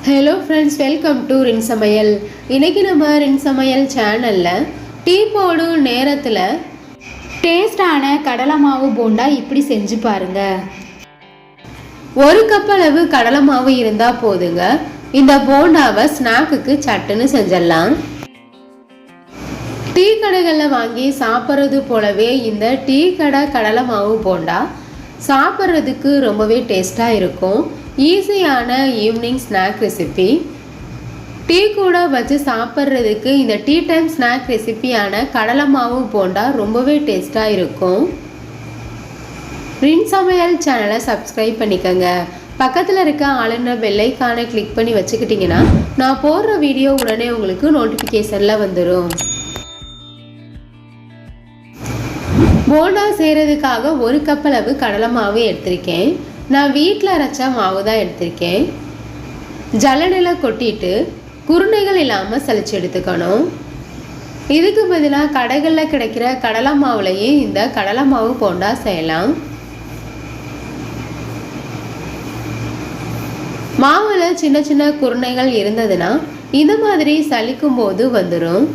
Hello friends, welcome to ரின் சமையல். இன்றைக்கி நம்ம ரின் சமையல் சேனலில் டீ போடும் நேரத்தில் டேஸ்டான கடலை மாவு போண்டா இப்படி செஞ்சு பாருங்கள். ஒரு கப் அளவு கடலை மாவு இருந்தால் போதுங்க. இந்த போண்டாவை ஸ்நாக்குக்கு சட்டுன்னு செஞ்சிடலாம். டீ கடைகளில் வாங்கி சாப்பிட்றது போலவே இந்த டீ கடை கடலை மாவு போண்டா சாப்பிட்றதுக்கு ரொம்பவே டேஸ்ட்டாக இருக்கும். ஈஸியான ஈவினிங் ஸ்நாக் ரெசிபி. டீ கூட வச்சு சாப்பிட்றதுக்கு இந்த டீ டைம் ஸ்நாக் ரெசிபியான கடலை மாவு போண்டா ரொம்பவே டேஸ்ட்டாக இருக்கும். ரின் சமையல் சேனலை சப்ஸ்கிரைப் பண்ணிக்கோங்க. பக்கத்தில் இருக்க ஆளுன்ற பெல் ஐகானை கிளிக் பண்ணி வச்சுக்கிட்டிங்கன்னா நான் போடுற வீடியோ உடனே உங்களுக்கு நோட்டிஃபிகேஷனில் வந்துடும். போண்டா செய்கிறதுக்காக ஒரு கப் அளவு கடலை மாவு எடுத்திருக்கேன். நான் வீட்டில் அரைச்ச மாவு தான் எடுத்திருக்கேன். ஜல்லடையில் கொட்டிட்டு குருணைகள் இல்லாமல் சலிச்சு எடுத்துக்கணும். இதுக்கு பதிலாக கடைகளில் கிடைக்கிற கடலை மாவுலையே இந்த கடலை மாவு போண்டா செய்யலாம். மாவில் சின்ன சின்ன குருணைகள் இருந்ததுன்னா இந்த மாதிரி சலிக்கும் போது வந்துடும்.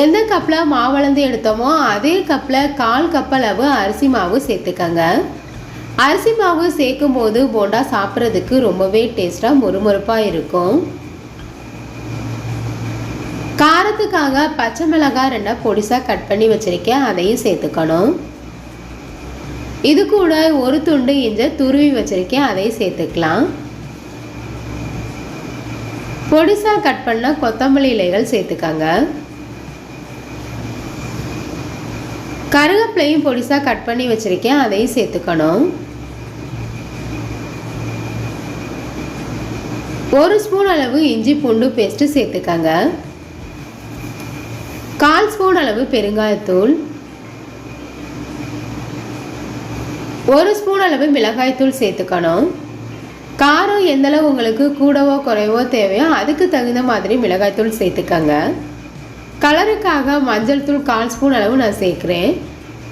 எந்த கப்பில் மாவளந்து எடுத்தோமோ அதே கப்பில் 1/4 கப் அளவு அரிசி மாவு சேர்த்துக்கங்க. அரிசி மாவு சேர்க்கும் போது போண்டா சாப்பிட்றதுக்கு ரொம்பவே டேஸ்ட்டாக மொறுமொறுப்பாக இருக்கும். காரத்துக்காக பச்சை மிளகாய் 2 பொடிசாக கட் பண்ணி வச்சுருக்கேன், அதையும் சேர்த்துக்கணும். இது கூட ஒரு துண்டு இஞ்சி துருவி வச்சுருக்கேன், அதையும் சேர்த்துக்கலாம். பொடிசாக கட் பண்ண கொத்தமல்லி இலைகள் சேர்த்துக்கங்க. கருவேப்பிலையும் பொடிசாக கட் பண்ணி வச்சுருக்கேன், அதையும் சேர்த்துக்கணும். 1 ஸ்பூன் அளவு இஞ்சி பூண்டு பேஸ்ட்டு சேர்த்துக்கங்க. 1/4 ஸ்பூன் அளவு பெருங்காயத்தூள், 1 ஸ்பூன் அளவு மிளகாய்த்தூள் சேர்த்துக்கணும். காரம் எந்தளவு உங்களுக்கு கூடவோ குறைவோ தேவையோ அதுக்கு தகுந்த மாதிரி மிளகாய்த்தூள் சேர்த்துக்கங்க. கலருக்காக மஞ்சள் தூள் 1/4 ஸ்பூன் அளவு நான் சேர்க்குறேன்.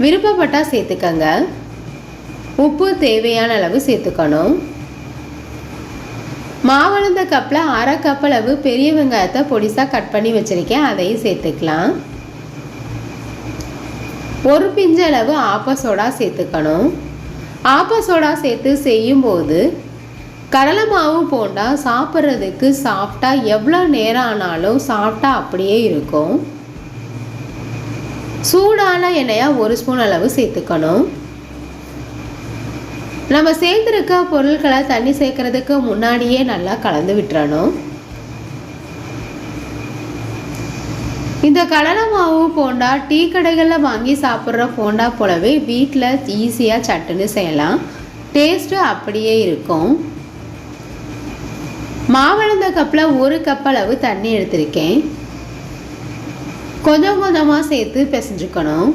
விருப்பப்பட்டால் சேர்த்துக்கங்க. உப்பு தேவையான அளவு சேர்த்துக்கணும். மாவளந்த கப்பில் 1/2 கப் அளவு பெரிய வெங்காயத்தை பொடிசாக கட் பண்ணி வச்சுருக்கேன், அதையும் சேர்த்துக்கலாம். ஒரு பிஞ்சு அளவு ஆப்ப சோடா சேர்த்துக்கணும். ஆப்ப சோடா சேர்த்து செய்யும்போது கடலை மாவு போண்டா சாப்பிட்றதுக்கு சாஃப்டாக எவ்வளோ நேரம் ஆனாலும் சாஃப்டாக அப்படியே இருக்கும். சூடான எண்ணெயாக 1 ஸ்பூன் அளவு சேர்த்துக்கணும். நம்ம சேர்த்துருக்க பொருட்களை தண்ணி சேர்க்கறதுக்கு முன்னாடியே நல்லா கலந்து விட்டுறணும். இந்த கடலை மாவு போண்டா டீ கடைகளில் வாங்கி சாப்பிட்ற போண்டா போலவே வீட்டில் ஈஸியாக சட்டுன்னு செய்யலாம். டேஸ்ட்டு அப்படியே இருக்கும். மாவளந்த கப்பில் 1 கப் அளவு தண்ணி எடுத்திருக்கேன். கொஞ்சம் கொஞ்சமாக சேர்த்து பிசைஞ்சுக்கணும்.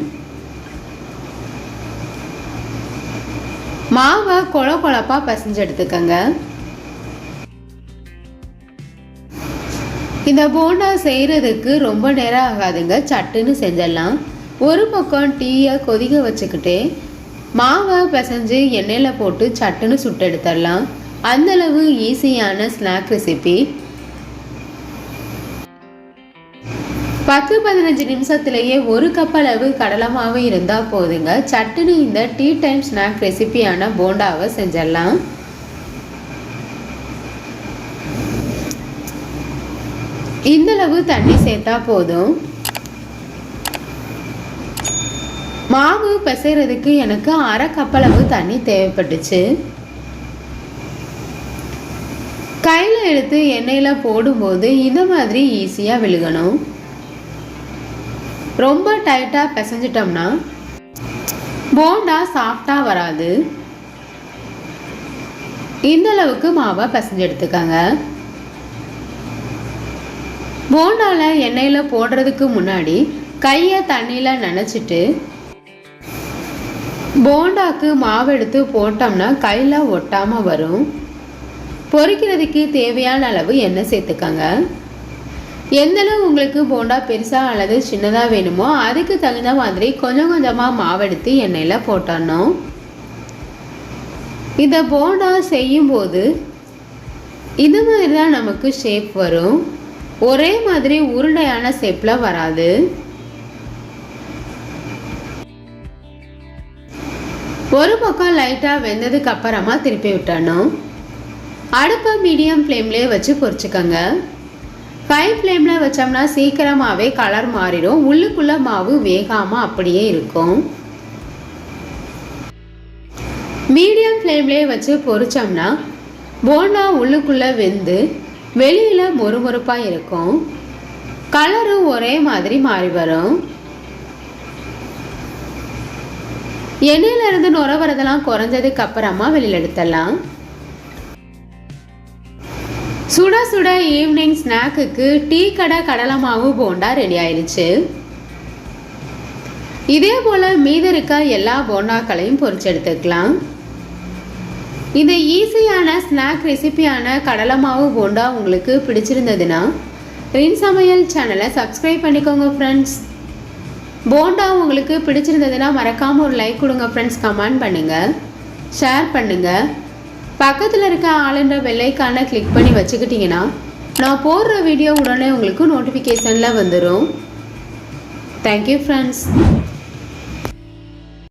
மாவை கொழப்பாக பிசைஞ்சு எடுத்துக்கங்க. இந்த போண்டா செய்கிறதுக்கு ரொம்ப நேரம் ஆகாதுங்க, சட்டுன்னு செஞ்சிடலாம். ஒரு பக்கம் டீயை கொதிக்க வச்சுக்கிட்டே மாவை பிசைஞ்சு எண்ணெயில் போட்டு சட்டுன்னு சுட்டு எடுத்துடலாம். அந்தளவு ஈஸியான ஸ்நாக் ரெசிபி. 10-15 நிமிஷத்துலேயே 1 கப் அளவு கடலை மாவு இருந்தால் போதுங்க. சட்டுன்னு இந்த டீ டைம் ஸ்நாக் ரெசிபியான போண்டாவை செஞ்சிடலாம். இந்தளவு தண்ணி சேர்த்தா போதும். மாவு பிசைறதுக்கு எனக்கு 1/2 கப் அளவு தண்ணி தேவைப்பட்டுச்சு. கையில் எடுத்து எண்ணெயில் போடும்போது இந்த மாதிரி ஈஸியாக விழுகணும். ரொம்ப டைட்டாக பிசைஞ்சிட்டோம்னா போண்டா சாஃப்டாக வராது. இந்த அளவுக்கு மாவை பிசைஞ்சு எடுத்துக்கங்க. போண்டாவில் எண்ணெயில் போடுறதுக்கு முன்னாடி கையை தண்ணியில் நனைச்சிட்டு போண்டாக்கு மாவு எடுத்து போட்டோம்னா கையில் ஒட்டாமல் வரும். பொரிக்கிறதுக்கு தேவையான அளவு எண்ணெய் சேர்த்துக்கங்க. எந்தளவு உங்களுக்கு போண்டா பெருசாக அல்லது சின்னதாக வேணுமோ அதுக்கு தகுந்த மாதிரி கொஞ்சம் கொஞ்சமாக மாவு எடுத்து எண்ணெயில் போட்டுடணும். இந்த போண்டா செய்யும்போது இந்த மாதிரி தான் நமக்கு ஷேப் வரும். ஒரே மாதிரி உருண்டையான ஷேப்பில் வராது. ஒரு பக்கம் லைட்டாக வெந்ததுக்கு அப்புறமா திருப்பி விட்டணும். அடுப்பை மீடியம் ஃப்ளேம்லேயே வச்சு பொரிச்சுக்கோங்க. ஹை ஃப்ளேமில் வச்சோம்னா சீக்கிரமாகவே கலர் மாறிடும். உள்ளுக்குள்ளே மாவு வேகாமல் அப்படியே இருக்கும். மீடியம் ஃப்ளேம்லேயே வச்சு பொரிச்சோம்னா போண்டா உள்ளுக்குள்ளே வெந்து வெளியில் மொறுமொறுப்பாக இருக்கும். கலரும் ஒரே மாதிரி மாறி வரும். எண்ணெயிலிருந்து நுர வரதெல்லாம் குறைஞ்சதுக்கு அப்புறமா வெளியில் எடுத்துடலாம். சுட சுட ஈவினிங் ஸ்நாக்குக்கு டீ கடை கடலை மாவு போண்டா ரெடி ஆயிடுச்சு. இதே போல் மீதி இருக்க எல்லா போண்டாக்களையும் பொரிச்சு எடுத்துக்கலாம். இந்த ஈஸியான ஸ்நாக் ரெசிபியான கடலை மாவு போண்டா உங்களுக்கு பிடிச்சிருந்ததுன்னா ரின் சமையல் சேனலை சப்ஸ்கிரைப் பண்ணிக்கோங்க ஃப்ரெண்ட்ஸ். போண்டா உங்களுக்கு பிடிச்சிருந்ததுன்னா மறக்காமல் ஒரு லைக் கொடுங்க ஃப்ரெண்ட்ஸ். கமெண்ட் பண்ணுங்கள், ஷேர் பண்ணுங்கள். பக்கத்தில் இருக்க ஆளுன்ற பெல்லைக்கான கிளிக் பண்ணி வச்சுக்கிட்டிங்கன்னா நான் போடுற வீடியோ உடனே உங்களுக்கு நோட்டிஃபிகேஷனில் வந்துடும். Thank you friends.